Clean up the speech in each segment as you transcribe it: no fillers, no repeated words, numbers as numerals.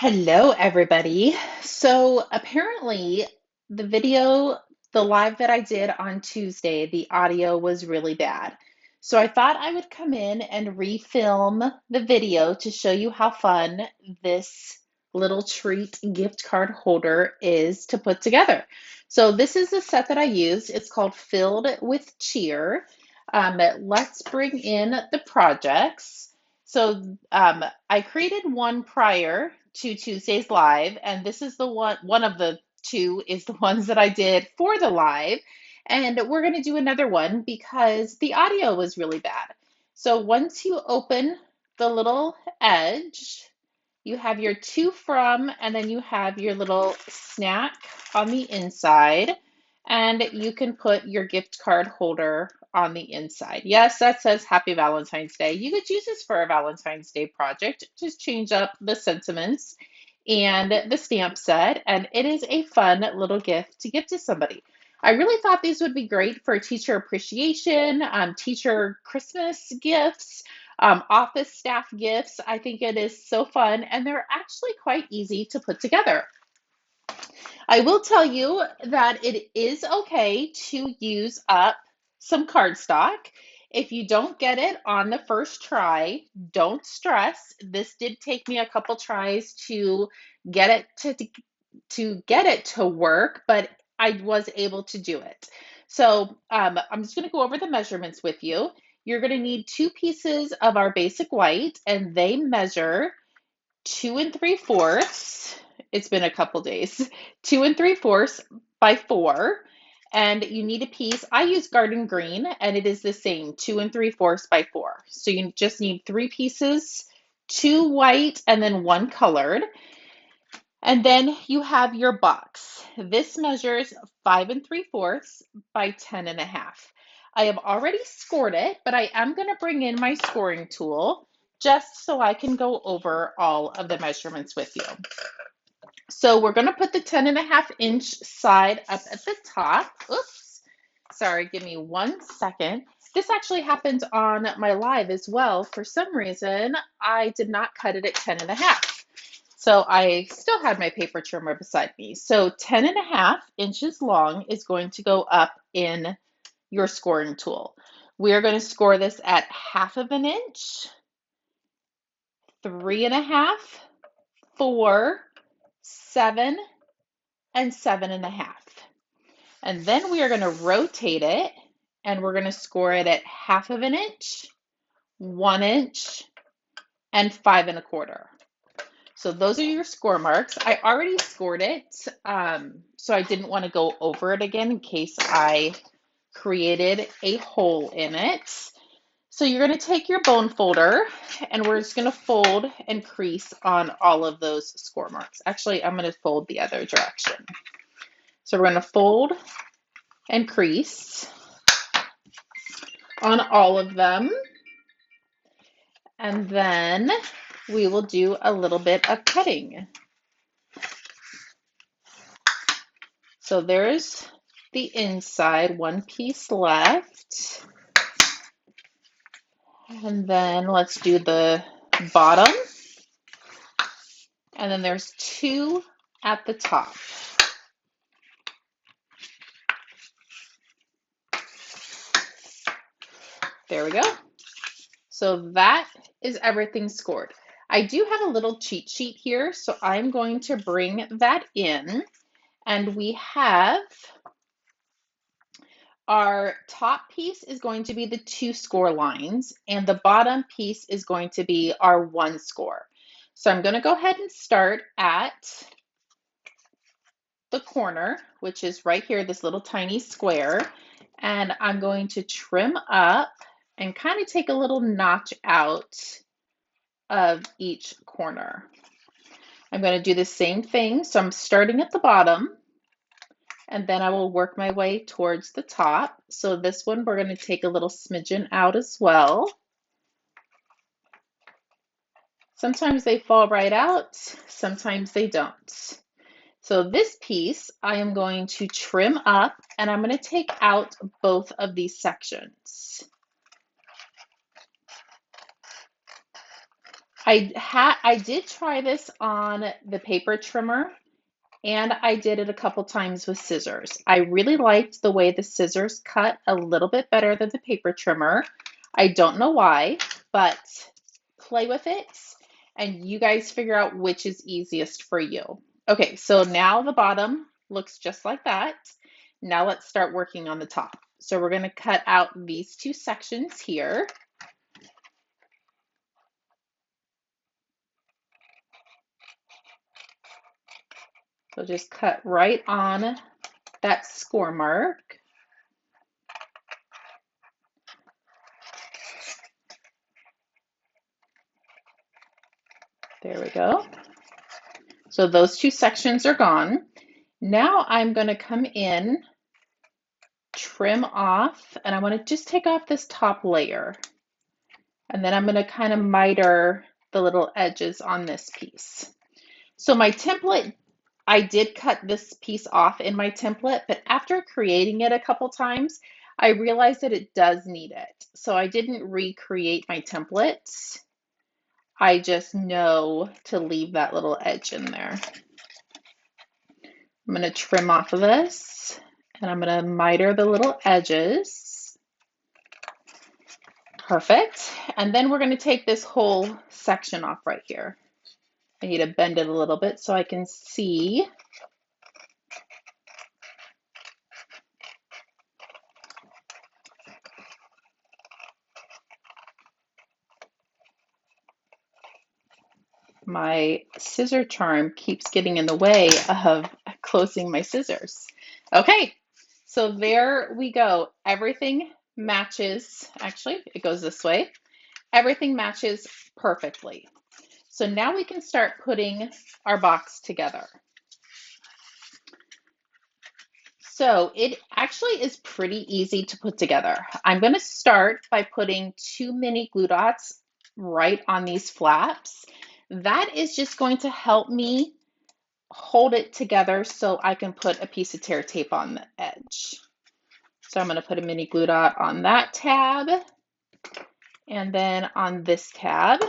Hello, everybody. So apparently, the video, the live that I did on Tuesday, the audio was really bad. So I thought I would come in and refilm the video to show you how fun this little treat gift card holder is to put together. So this is the set that I used. It's called Filled with Cheer. Let's bring in the projects. So I created one prior to Tuesday's live, and this is the one of the two is the ones that I did for the live. And we're going to do another one because the audio was really bad. So once you open the little edge, you have your to from, and then you have your little snack on the inside, and you can put your gift card holder on the inside. Yes, that says Happy Valentine's Day. You could use this for a Valentine's Day project. Just change up the sentiments and the stamp set, and it is a fun little gift to give to somebody. I really thought these would be great for teacher appreciation, teacher Christmas gifts, office staff gifts. I think it is so fun, and they're actually quite easy to put together. I will tell you that it is okay to use up some cardstock. If you don't get it on the first try, don't stress. This did take me a couple tries to get it get it to work, but I was able to do it. So I'm just going to go over the measurements with you. You're going to need two pieces of our basic white, and they measure 2 3/4. It's been a couple days. 2 3/4 by 4. And you need a piece. I use garden green, and it is the same 2 3/4 by 4. So you just need three pieces, two white, and then one colored. And then you have your box. This measures 5 3/4 by 10 1/2. I have already scored it, but I am going to bring in my scoring tool just so I can go over all of the measurements with you. So we're going to put the 10 1/2 inch side up at the top. Oops, sorry, give me 1 second. This actually happened on my live as well. For some reason, I did not cut it at 10 1/2. So I still had my paper trimmer beside me. So 10 1/2 inches long is going to go up in your scoring tool. We are going to score this at 1/2 inch, 3 1/2, 4, 7, and 7 1/2. And then we are going to rotate it, and we're going to score it at 1/2 inch, 1 inch, and 5 1/4. So those are your score marks. I already scored it, so I didn't want to go over it again in case I created a hole in it. So you're going to take your bone folder, and we're just going to fold and crease on all of those score marks. Actually, I'm going to fold the other direction. So we're going to fold and crease on all of them. And then we will do a little bit of cutting. So there's the inside, one piece left. And then let's do the bottom. And then there's two at the top. There we go. So that is everything scored. I do have a little cheat sheet here, so I'm going to bring that in. And we have our top piece is going to be the 2 score lines, and the bottom piece is going to be our 1 score. So I'm going to go ahead and start at the corner, which is right here, this little tiny square, and I'm going to trim up and kind of take a little notch out of each corner. I'm going to do the same thing. So I'm starting at the bottom, and then I will work my way towards the top. So this one, we're going to take a little smidgen out as well. Sometimes they fall right out, sometimes they don't. So this piece, I am going to trim up, and I'm going to take out both of these sections. I did try this on the paper trimmer, and I did it a couple times with scissors. I really liked the way the scissors cut a little bit better than the paper trimmer. I don't know why, but play with it and you guys figure out which is easiest for you. Okay, so now the bottom looks just like that. Now let's start working on the top. So we're going to cut out these two sections here. So just cut right on that score mark. There we go. So those two sections are gone. Now I'm going to come in, trim off, and I want to just take off this top layer. And then I'm going to kind of miter the little edges on this piece. So my template, I did cut this piece off in my template, but after creating it a couple times, I realized that it does need it. So I didn't recreate my template. I just know to leave that little edge in there. I'm going to trim off of this and I'm going to miter the little edges. Perfect. And then we're going to take this whole section off right here. I need to bend it a little bit so I can see. My scissor charm keeps getting in the way of closing my scissors. Okay, so there we go. Everything matches. Actually, it goes this way. Everything matches perfectly. So now we can start putting our box together. So it actually is pretty easy to put together. I'm going to start by putting 2 mini glue dots right on these flaps. That is just going to help me hold it together so I can put a piece of tear tape on the edge. So I'm going to put a mini glue dot on that tab and then on this tab.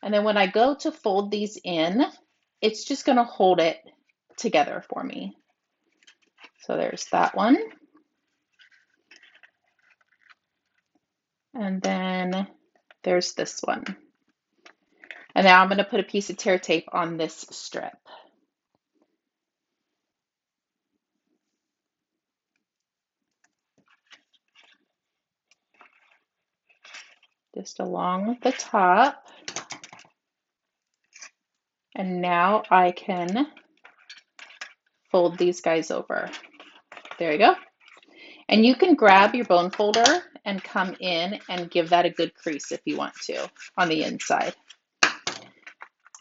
And then when I go to fold these in, it's just going to hold it together for me. So there's that one. And then there's this one. And now I'm going to put a piece of tear tape on this strip. Just along the top. And now I can fold these guys over. There you go. And you can grab your bone folder and come in and give that a good crease if you want to on the inside.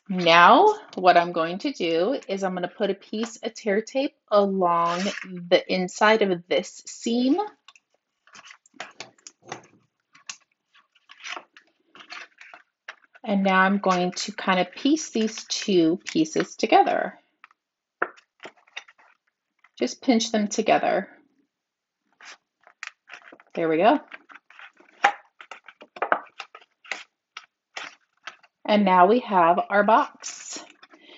Now what I'm going to do is I'm going to put a piece of tear tape along the inside of this seam. And now I'm going to kind of piece these two pieces together. Just pinch them together. There we go. And now we have our box.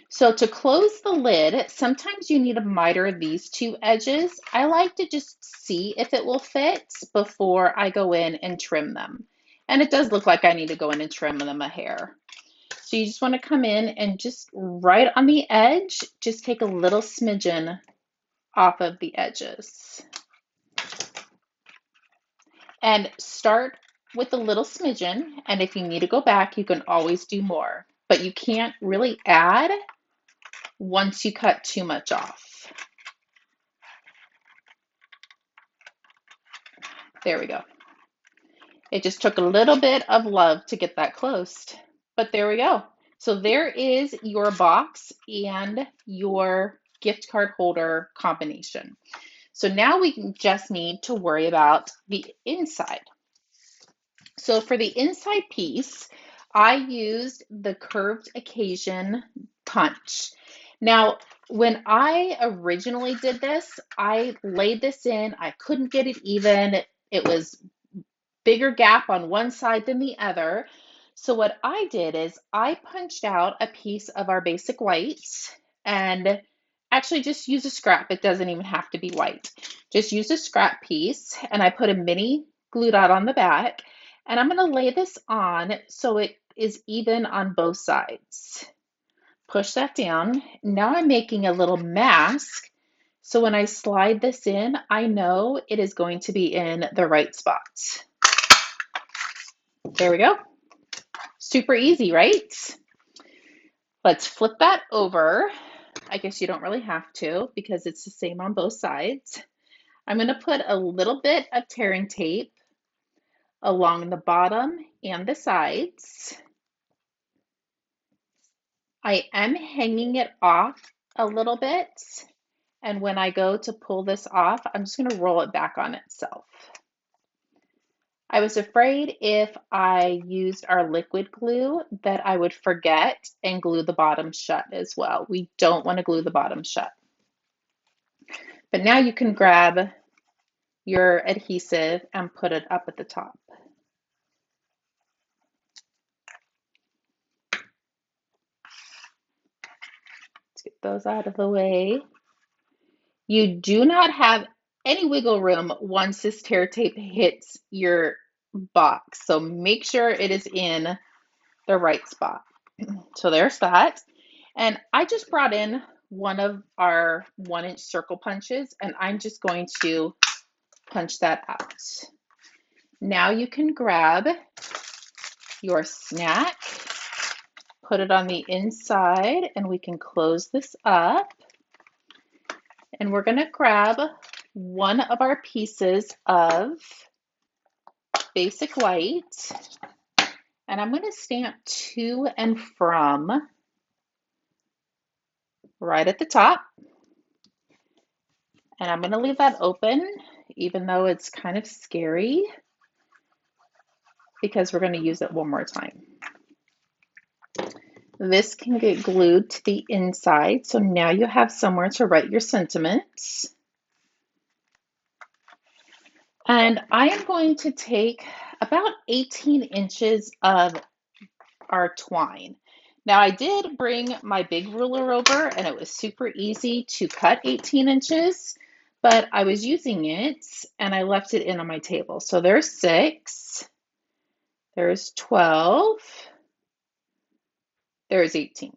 So to close the lid, sometimes you need to miter these two edges. I like to just see if it will fit before I go in and trim them. And it does look like I need to go in and trim them a hair. So you just want to come in and just right on the edge, just take a little smidgen off of the edges. And start with a little smidgen, and if you need to go back, you can always do more. But you can't really add once you cut too much off. There we go. It just took a little bit of love to get that closed, but there we go. So there is your box and your gift card holder combination. So now we just need to worry about the inside. So for the inside piece, I used the curved occasion punch. Now, when I originally did this, I laid this in, I couldn't get it even. It was bigger gap on one side than the other. So what I did is I punched out a piece of our basic white and actually just use a scrap. It doesn't even have to be white. Just use a scrap piece and I put a mini glue dot on the back and I'm going to lay this on so it is even on both sides. Push that down. Now I'm making a little mask. So when I slide this in, I know it is going to be in the right spots. There we go. Super easy, right? Let's flip that over. I guess you don't really have to because it's the same on both sides. I'm going to put a little bit of tearing tape along the bottom and the sides. I am hanging it off a little bit, and when I go to pull this off, I'm just going to roll it back on itself. I was afraid if I used our liquid glue that I would forget and glue the bottom shut as well. We don't want to glue the bottom shut. But now you can grab your adhesive and put it up at the top. Let's get those out of the way. You do not have any wiggle room once this tear tape hits your box. So make sure it is in the right spot. So there's that. And I just brought in one of our 1-inch circle punches and I'm just going to punch that out. Now you can grab your snack, put it on the inside, and we can close this up. And we're going to grab one of our pieces of basic white, and I'm going to stamp to and from right at the top. And I'm going to leave that open, even though it's kind of scary, because we're going to use it one more time. This can get glued to the inside, so now you have somewhere to write your sentiments. And I am going to take about 18 inches of our twine. Now I did bring my big ruler over and it was super easy to cut 18 inches, but I was using it and I left it in on my table. So there's 6, there's 12, there's 18.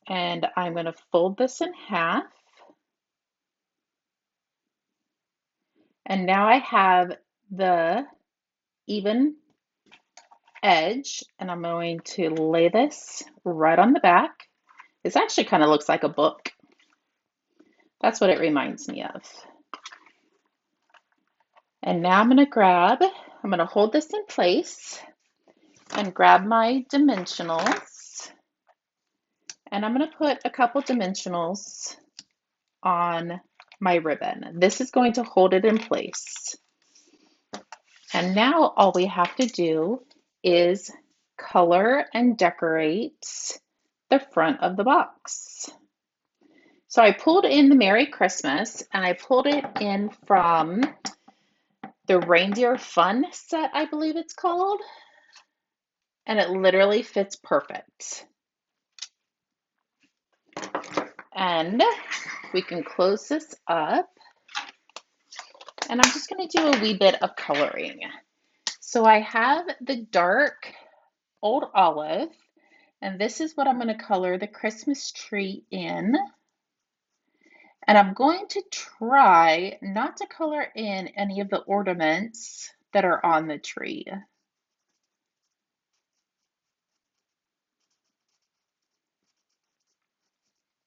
And I'm going to fold this in half. And now I have the even edge and I'm going to lay this right on the back. This actually kind of looks like a book. That's what it reminds me of. And now I'm going to hold this in place and grab my dimensionals. And I'm going to put a couple dimensionals on my ribbon. This is going to hold it in place. And now all we have to do is color and decorate the front of the box. So I pulled in the Merry Christmas and I pulled it in from the Reindeer Fun set, I believe it's called. And it literally fits perfect. And we can close this up. And I'm just going to do a wee bit of coloring. So I have the dark Old Olive, and this is what I'm going to color the Christmas tree in. And I'm going to try not to color in any of the ornaments that are on the tree.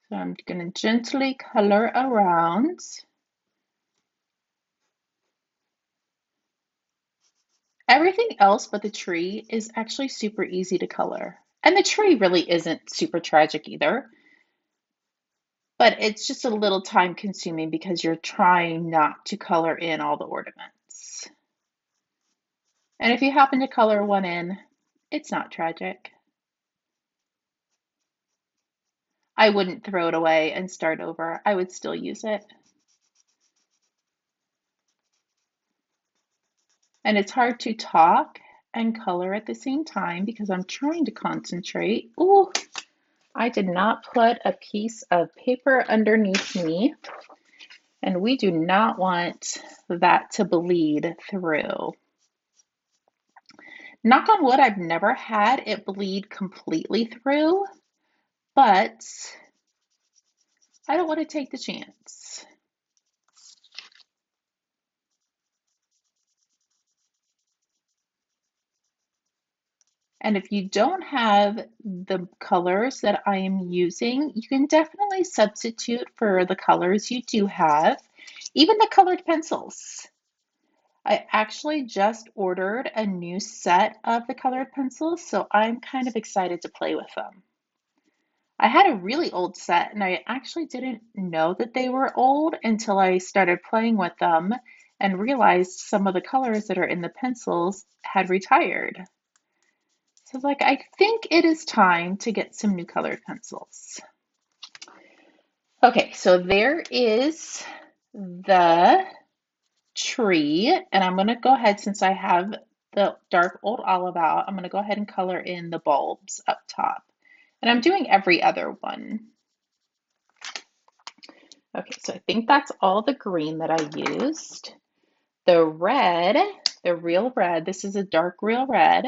So I'm going to gently color around. Everything else but the tree is actually super easy to color. And the tree really isn't super tragic either. But it's just a little time consuming because you're trying not to color in all the ornaments. And if you happen to color one in, it's not tragic. I wouldn't throw it away and start over. I would still use it. And it's hard to talk and color at the same time because I'm trying to concentrate. Ooh, I did not put a piece of paper underneath me, and we do not want that to bleed through. Knock on wood, I've never had it bleed completely through, but I don't want to take the chance. And if you don't have the colors that I am using, you can definitely substitute for the colors you do have, even the colored pencils. I actually just ordered a new set of the colored pencils, so I'm kind of excited to play with them. I had a really old set and I actually didn't know that they were old until I started playing with them and realized some of the colors that are in the pencils had retired. So like, I think it is time to get some new colored pencils. Okay, so there is the tree, and I'm going to go ahead, since I have the dark old olive out, I'm going to go ahead and color in the bulbs up top. And I'm doing every other one. Okay, so I think that's all the green that I used. The red, the real red, this is a dark real red.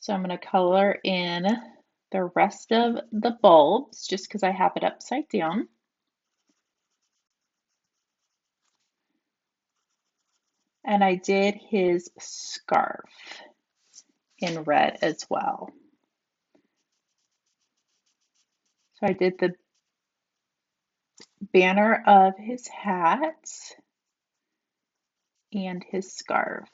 So I'm going to color in the rest of the bulbs just because I have it upside down. And I did his scarf in red as well. So I did the banner of his hat and his scarf.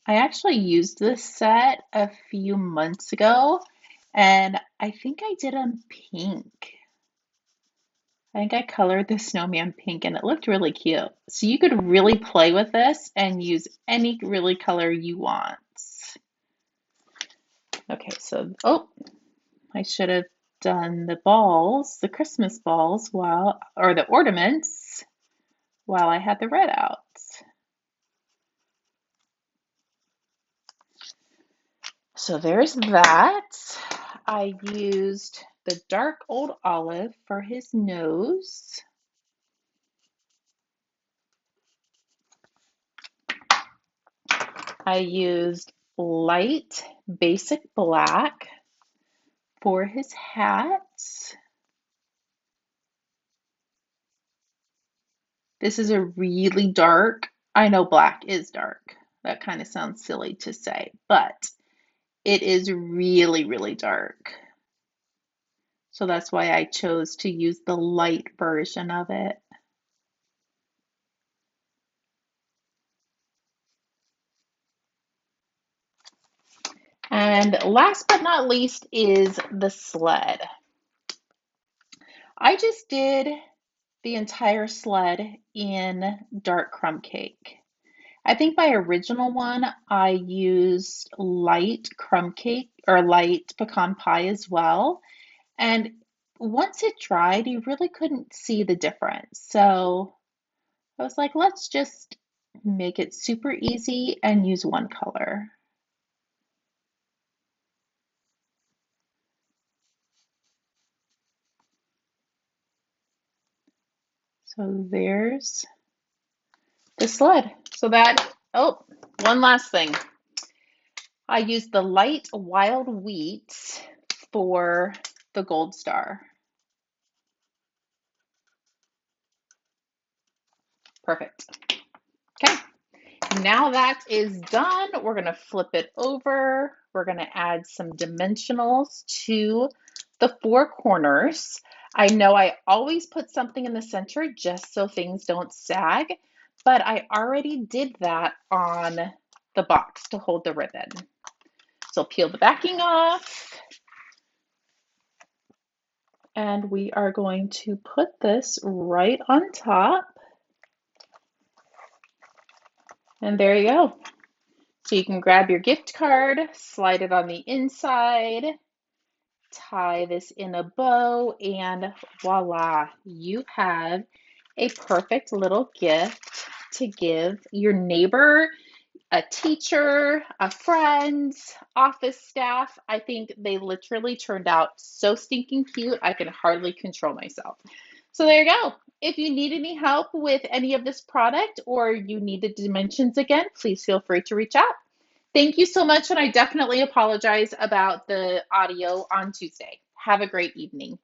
I actually used this set a few months ago, and I think I did them pink. I think I colored the snowman pink and it looked really cute. So you could really play with this and use any really color you want. Okay, so, oh, I should have done the balls, the Christmas balls, or the ornaments, while I had the red out. So there's that. I used the dark old olive for his nose. I used light basic black for his hat. This is a really dark, I know black is dark. That kind of sounds silly to say, but it is really, really dark. So that's why I chose to use the light version of it. And last but not least is the sled. I just did the entire sled in dark crumb cake. I think my original one, I used light crumb cake or light pecan pie as well. And once it dried, you really couldn't see the difference. So I was like, let's just make it super easy and use one color. So there's the sled. So that, oh, one last thing. I used the light wild wheat for the gold star. Perfect. Okay, now that is done, we're going to flip it over. We're going to add some dimensionals to the four corners. I know I always put something in the center just so things don't sag, but I already did that on the box to hold the ribbon. So peel the backing off. And we are going to put this right on top. And there you go. So you can grab your gift card, slide it on the inside, tie this in a bow, and voila, you have a perfect little gift to give your neighbor, a teacher, a friend, office staff. I think they literally turned out so stinking cute, I can hardly control myself. So there you go. If you need any help with any of this product or you need the dimensions again, please feel free to reach out. Thank you so much, and I definitely apologize about the audio on Tuesday. Have a great evening.